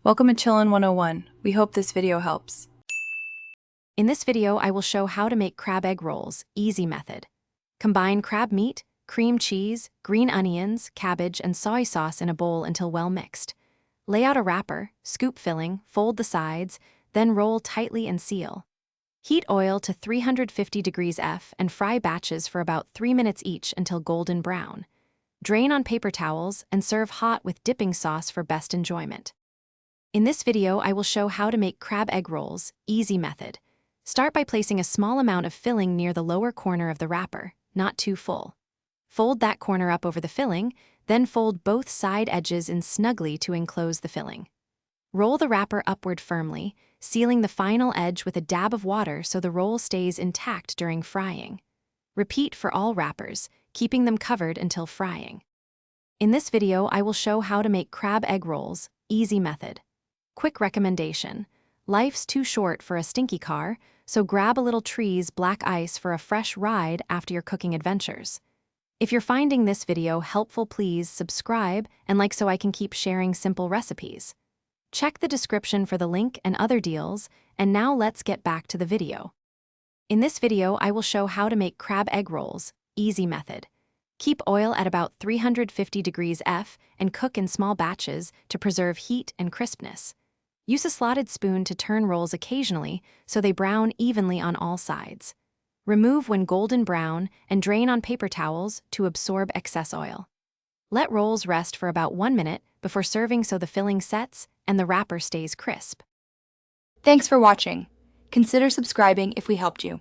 Welcome to Chillin' 101. We hope this video helps. In this video, I will show how to make crab egg rolls, easy method. Combine crab meat, cream cheese, green onions, cabbage, and soy sauce in a bowl until well mixed. Lay out a wrapper, scoop filling, fold the sides, then roll tightly and seal. Heat oil to 350 degrees F and fry batches for about 3 minutes each until golden brown. Drain on paper towels and serve hot with dipping sauce for best enjoyment. In this video, I will show how to make crab egg rolls, easy method. Start by placing a small amount of filling near the lower corner of the wrapper, not too full. Fold that corner up over the filling, then fold both side edges in snugly to enclose the filling. Roll the wrapper upward firmly, sealing the final edge with a dab of water so the roll stays intact during frying. Repeat for all wrappers, keeping them covered until frying. In this video, I will show how to make crab egg rolls, easy method. Quick recommendation: life's too short for a stinky car, so grab a little Tree's black ice for a fresh ride after your cooking adventures. If you're finding this video helpful, please subscribe and like so I can keep sharing simple recipes. Check the description for the link and other deals, and now let's get back to the video. In this video, I will show how to make crab egg rolls, easy method. Keep oil at about 350 degrees F and cook in small batches to preserve heat and crispness. Use a slotted spoon to turn rolls occasionally so they brown evenly on all sides. Remove when golden brown and drain on paper towels to absorb excess oil. Let rolls rest for about 1 minute before serving so the filling sets and the wrapper stays crisp. Thanks for watching. Consider subscribing if we helped you.